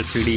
LCD۔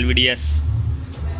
LVDS،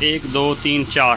1 2 3 4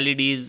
LEDs